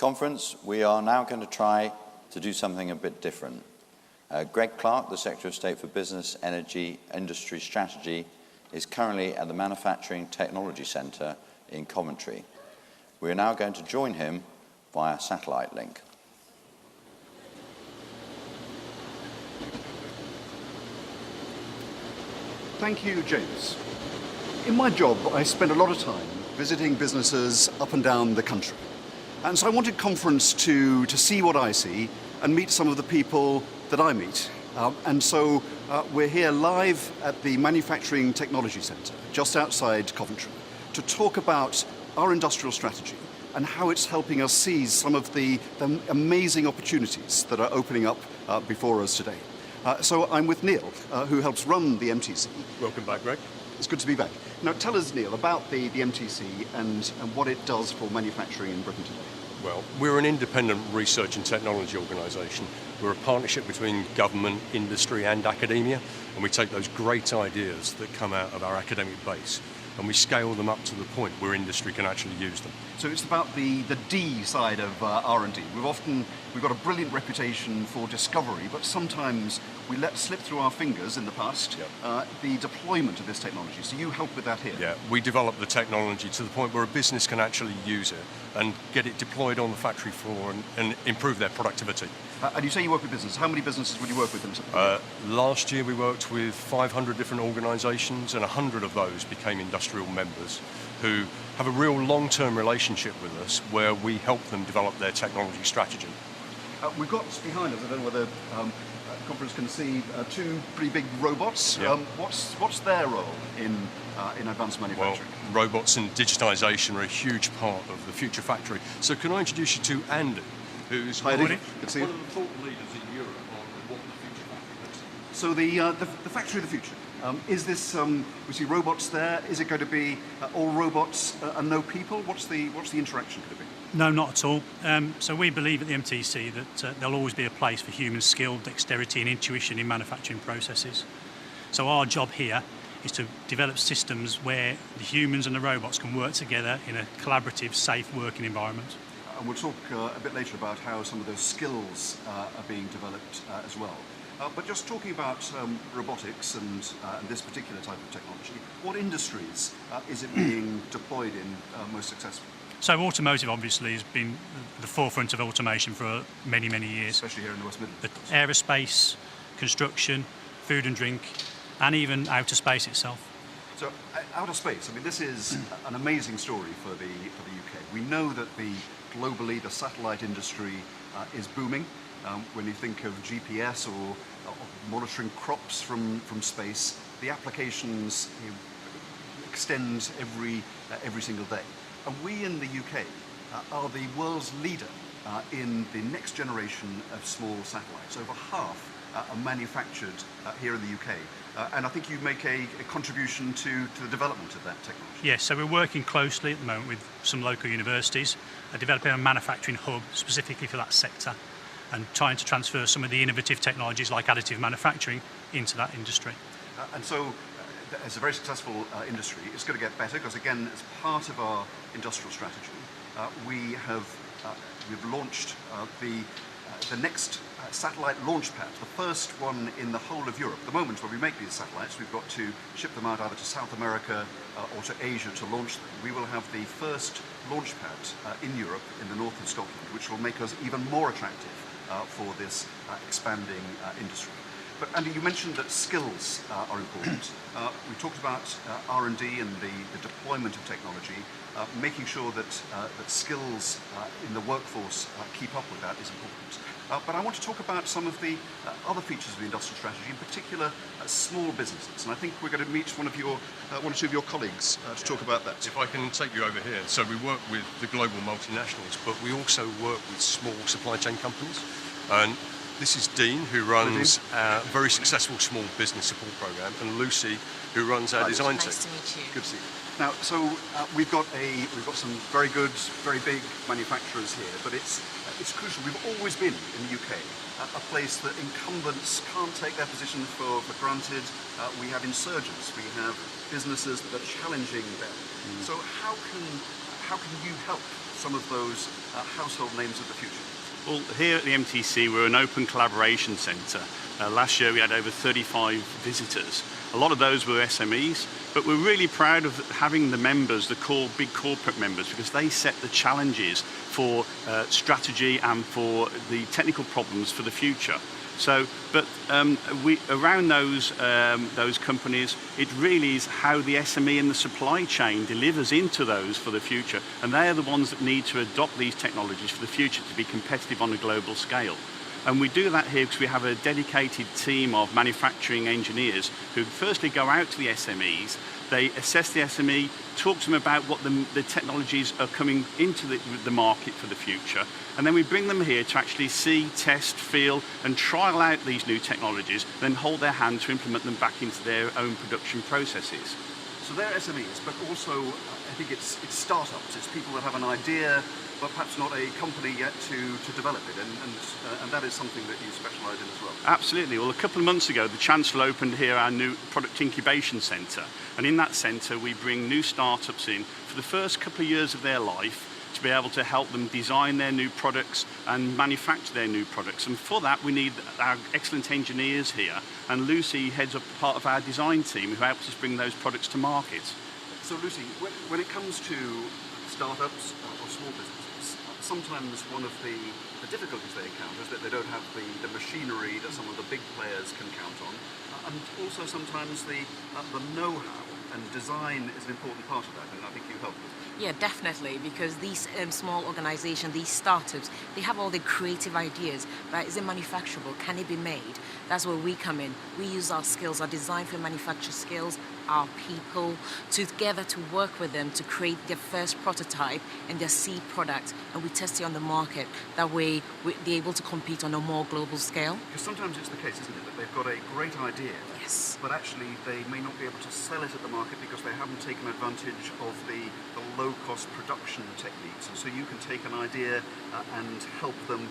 conference, we are now going to try to do something a bit different. Greg Clark, the Secretary of State for Business, Energy, Industry Strategy, is currently at the Manufacturing Technology Centre in Coventry. We are now going to join him via satellite link. Thank you, James. In my job, I spend a lot of time visiting businesses up and down the country. And so I wanted conference to see what I see and meet some of the people that I meet. We're here live at the Manufacturing Technology Centre, just outside Coventry, to talk about our industrial strategy and how it's helping us seize some of the amazing opportunities that are opening up before us today. So I'm with Neil, who helps run the MTC. Welcome back, Greg. It's good to be back. Now tell us, Neil, about the MTC and what it does for manufacturing in Britain today. Well, we're an independent research and technology organisation. We're a partnership between government, industry and academia, and we take those great ideas that come out of our academic base and we scale them up to the point where industry can actually use them. So it's about the D side of R&D. We've got a brilliant reputation for discovery, but sometimes we let slip through our fingers in the past the deployment of this technology. So you help with that here. Yeah, we develop the technology to the point where a business can actually use it and get it deployed on the factory floor and improve their productivity. And you say you work with businesses. How many businesses would you work with? Last year we worked with 500 different organisations, and 100 of those became industrial members who have a real long-term relationship with us where we help them develop their technology strategy. We've got behind us, I don't know whether the conference can see, two pretty big robots. Yeah. What's their role in advanced manufacturing? Well, robots and digitisation are a huge part of the future factory. So can I introduce you to Andy, who's one of the thought leaders in Europe on what the future factory looks like. So the factory of the future, is this, we see robots there, is it going to be all robots and no people? What's the interaction going to be? No, not at all. So we believe at the MTC that there'll always be a place for human skill, dexterity and intuition in manufacturing processes. So our job here is to develop systems where the humans and the robots can work together in a collaborative, safe working environment. And we'll talk a bit later about how some of those skills are being developed as well. But just talking about robotics and this particular type of technology, what industries is it being deployed in most successfully? So automotive obviously has been the forefront of automation for many, many years. Especially here in the West Midlands. But aerospace, construction, food and drink, and even outer space itself. So outer space, I mean, this is an amazing story for the UK. We know that globally the satellite industry is booming. When you think of GPS or monitoring crops from space, the applications extend every single day. And we in the UK are the world's leader in the next generation of small satellites. Over half are manufactured here in the UK. And I think you make a contribution to the development of that technology. Yes, so we're working closely at the moment with some local universities, developing a manufacturing hub specifically for that sector and trying to transfer some of the innovative technologies like additive manufacturing into that industry. And so as a very successful industry, it's going to get better because, again, as part of our industrial strategy, we've launched the next satellite launch pad, the first one in the whole of Europe. At the moment, when we make these satellites, we've got to ship them out either to South America or to Asia to launch them. We will have the first launch pad in Europe, in the north of Scotland, which will make us even more attractive for this expanding industry. But Andy, you mentioned that skills are important. We talked about R&D and the deployment of technology. Making sure that skills in the workforce keep up with that is important. But I want to talk about some of the other features of the industrial strategy, in particular small businesses. And I think we're going to meet one or two of your colleagues to talk about that. If I can take you over here. So we work with the global multinationals, but we also work with small supply chain companies. And this is Dean, who runs our very successful small business support program, and Lucy, who runs our design team. Nice to meet you. Good to see you. Now, so we've got some very good, very big manufacturers here, but it's crucial. We've always been in the UK a place that incumbents can't take their position for granted. We have insurgents. We have businesses that are challenging them. So how can you help some of those household names of the future? Well, here at the MTC, we're an open collaboration centre. Last year we had over 35 visitors. A lot of those were SMEs, but we're really proud of having the members, the core big corporate members, because they set the challenges for strategy and for the technical problems for the future. So, but we around those companies, it really is how the SME and the supply chain delivers into those for the future, and they are the ones that need to adopt these technologies for the future to be competitive on a global scale. And we do that here because we have a dedicated team of manufacturing engineers who firstly go out to the SMEs, they assess the SME, talk to them about what the technologies are coming into the market for the future, and then we bring them here to actually see, test, feel and trial out these new technologies, then hold their hand to implement them back into their own production processes. So they're SMEs, but also I think it's startups, it's people that have an idea, but perhaps not a company yet to develop it, and that is something that you specialise in as well. Absolutely. Well, a couple of months ago, the Chancellor opened here our new product incubation centre, and in that centre we bring new startups in for the first couple of years of their life to be able to help them design their new products and manufacture their new products. And for that, we need our excellent engineers here, and Lucy heads up part of our design team who helps us bring those products to market. So Lucy, when it comes to startups or small businesses, sometimes one of the difficulties they encounter is that they don't have the machinery that some of the big players can count on, and also sometimes the know-how and design is an important part of that, and I think you help with that. Yeah, definitely, because these small organizations, these startups, they have all the creative ideas, but is it manufacturable? Can it be made? That's where we come in. We use our skills, our design for manufacture skills, our people, together to work with them to create their first prototype and their seed product, and we test it on the market. That way, they're able to compete on a more global scale. Because sometimes it's the case, isn't it, that they've got a great idea, Yes. but actually they may not be able to sell it at the market because they haven't taken advantage of the low-cost production techniques, and so you can take an idea and help them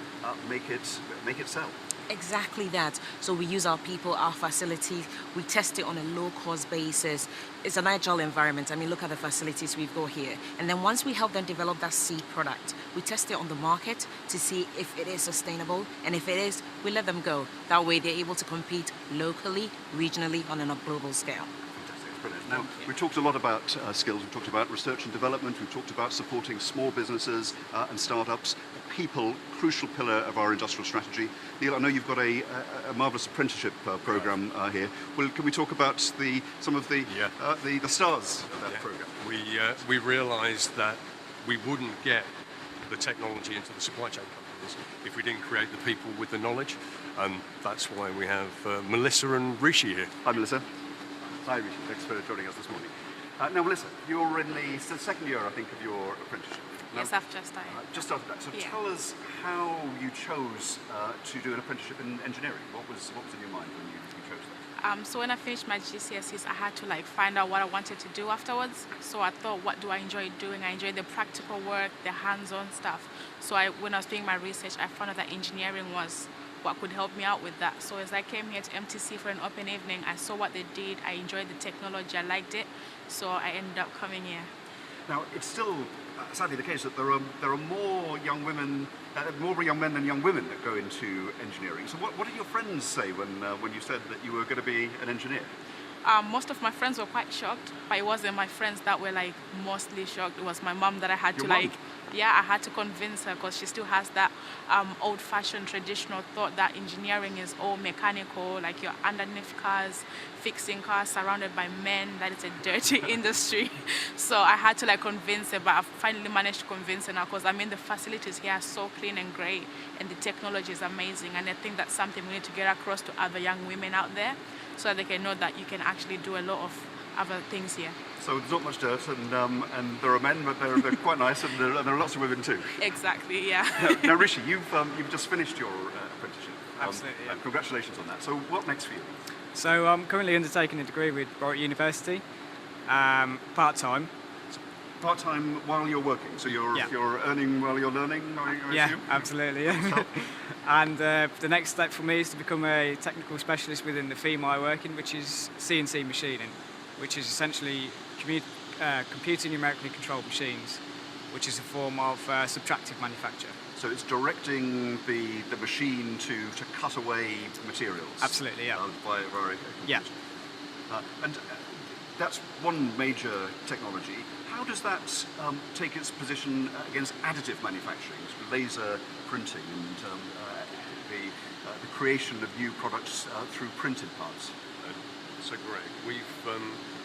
make it sell. Exactly that. So we use our people, our facilities, we test it on a low-cost basis. It's an agile environment. I mean, look at the facilities we've got here. And then once we help them develop that seed product, we test it on the market to see if it is sustainable. And if it is, we let them go. That way they're able to compete locally, regionally, on a global scale. Fantastic, that's brilliant. Now, we've talked a lot about skills, we've talked about research and development, we've talked about supporting small businesses and startups. People, crucial pillar of our industrial strategy. Neil, I know you've got a marvellous apprenticeship programme here. Well, can we talk about some of the stars of that programme? We realised that we wouldn't get the technology into the supply chain companies if we didn't create the people with the knowledge, and that's why we have Melissa and Rishi here. Hi, Melissa. Hi, Rishi. Thanks for joining us this morning. Now, Melissa, you're in the second year, I think, of your apprenticeship. Yes, I've just started. Just started that. So Yeah. tell us how you chose to do an apprenticeship in engineering. What was in your mind when you chose that? So when I finished my GCSEs, I had to find out what I wanted to do afterwards. So I thought, what do I enjoy doing? I enjoy the practical work, the hands-on stuff. So when I was doing my research, I found out that engineering was what could help me out with that. So as I came here to MTC for an open evening, I saw what they did. I enjoyed the technology. I liked it. So I ended up coming here. Now, it's still sadly the case that there are more young women, more young men than young women that go into engineering. So what did your friends say when you said that you were going to be an engineer? Most of my friends were quite shocked, but it wasn't my friends that were mostly shocked. It was my mom that I had Your to mum? I had to convince her, because she still has that old-fashioned traditional thought that engineering is all mechanical, like you're underneath cars, fixing cars, surrounded by men, that it's a dirty industry. So I had to convince her, but I finally managed to convince her now, because the facilities here are so clean and great, and the technology is amazing, and I think that's something we need to get across to other young women out there, so that they can know that you can actually do a lot of other things here. So there's not much dirt, and there are men, but they're quite nice, and there are lots of women too. Exactly, yeah. Now, Rishi, you've just finished your apprenticeship. Absolutely, yeah. Congratulations on that. So what next for you? So I'm currently undertaking a degree with Warwick University, part-time. Part-time while you're working, so you're earning while you're learning, I Yeah, assume? absolutely. Yeah. And the next step for me is to become a technical specialist within the field I work in, which is CNC machining, which is essentially computer numerically controlled machines. which is a form of subtractive manufacture. So it's directing the machine to cut away materials. Absolutely, yeah. Via Yeah. and that's one major technology. How does that take its position against additive manufacturing, laser printing, and the creation of new products through printed parts? So Greg,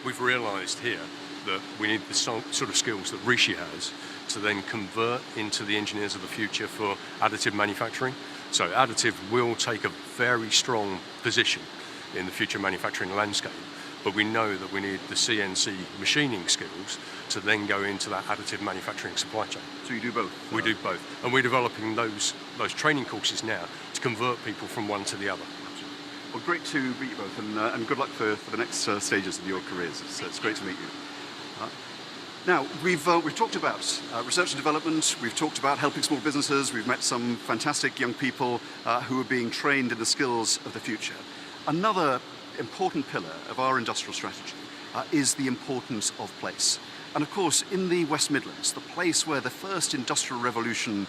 we've realised here that we need the sort of skills that Rishi has to then convert into the engineers of the future for additive manufacturing. So additive will take a very strong position in the future manufacturing landscape, but we know that we need the CNC machining skills to then go into that additive manufacturing supply chain. So you do both? We do both, and we're developing those training courses now to convert people from one to the other. Well, great to meet you both, and good luck for the next stages of your careers. It's great to meet you. Now, we've talked about research and development, we've talked about helping small businesses, we've met some fantastic young people who are being trained in the skills of the future. Another important pillar of our industrial strategy is the importance of place. And of course, in the West Midlands, the place where the first industrial revolution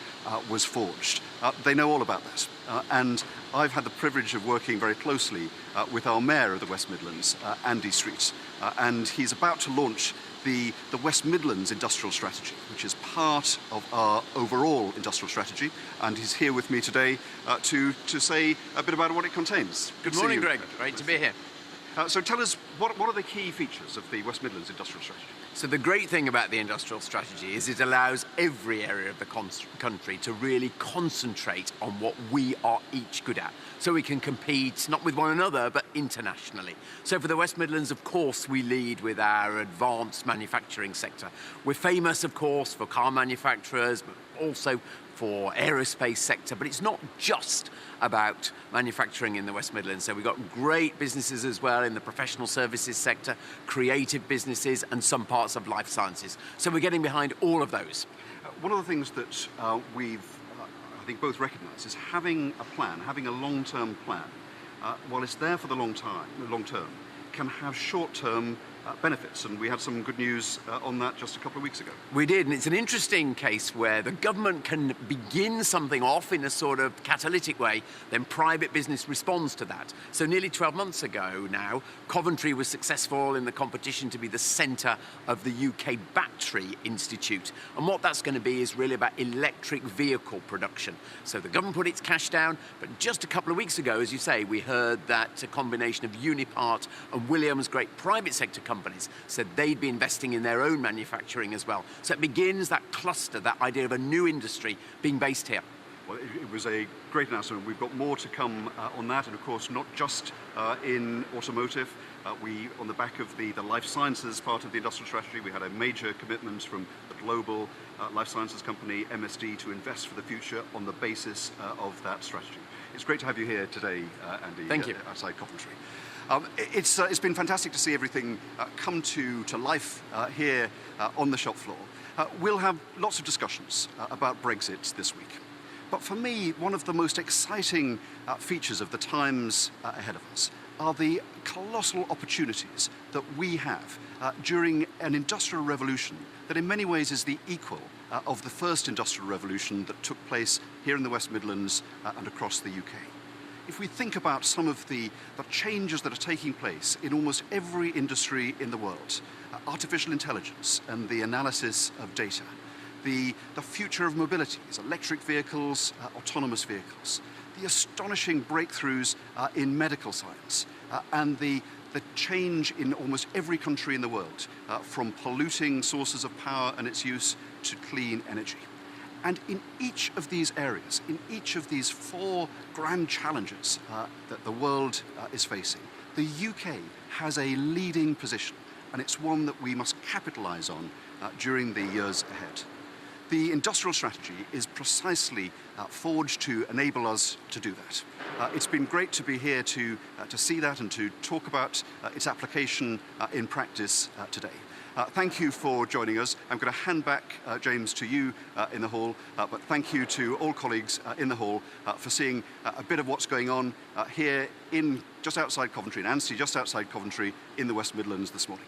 was forged, they know all about that. And I've had the privilege of working very closely with our mayor of the West Midlands, Andy Street, and he's about to launch the West Midlands Industrial Strategy, which is part of our overall industrial strategy, and he's here with me today to say a bit about what it contains. Good morning, Greg. Great to be here. So tell us, what are the key features of the West Midlands Industrial Strategy? So the great thing about the industrial strategy is it allows every area of the country to really concentrate on what we are each good at. So we can compete not with one another, but internationally. So for the West Midlands, of course, we lead with our advanced manufacturing sector. We're famous, of course, for car manufacturers, but also for aerospace sector, but it's not just about manufacturing in the West Midlands. So we've got great businesses as well in the professional services sector, creative businesses, and some parts of life sciences. So we're getting behind all of those. One of the things that we've, I think, both recognise is having a plan, having a long-term plan, while it's there for the long term, can have short-term benefits, and we had some good news on that just a couple of weeks ago. We did, and it's an interesting case where the government can begin something off in a sort of catalytic way, then private business responds to that. So nearly 12 months ago now, Coventry was successful in the competition to be the centre of the UK Battery Institute, and what that's going to be is really about electric vehicle production. So the government put its cash down, but just a couple of weeks ago, as you say, we heard that a combination of Unipart and Williams, great private sector companies, said they'd be investing in their own manufacturing as well. So it begins that cluster, that idea of a new industry being based here. Well, it was a great announcement. We've got more to come on that, and of course, not just in automotive. On the back of the life sciences part of the industrial strategy, we had a major commitment from the global life sciences company MSD to invest for the future on the basis of that strategy. It's great to have you here today, Andy. Thank you. Outside Coventry. It's been fantastic to see everything come to life here on the shop floor. We'll have lots of discussions about Brexit this week. But for me, one of the most exciting features of the times ahead of us are the colossal opportunities that we have during an industrial revolution that in many ways is the equal of the first industrial revolution that took place here in the West Midlands and across the UK. If we think about some of the changes that are taking place in almost every industry in the world, artificial intelligence and the analysis of data, the future of mobilities, electric vehicles, autonomous vehicles, the astonishing breakthroughs in medical science, and the change in almost every country in the world, from polluting sources of power and its use to clean energy. And in each of these areas, in each of these four grand challenges that the world is facing, the UK has a leading position, and it's one that we must capitalise on during the years ahead. The industrial strategy is precisely forged to enable us to do that. It's been great to be here to see that and to talk about its application in practice today. Thank you for joining us. I'm going to hand back, James, to you in the hall, but thank you to all colleagues in the hall for seeing a bit of what's going on here just outside Coventry, in Anstey, just outside Coventry, in the West Midlands this morning.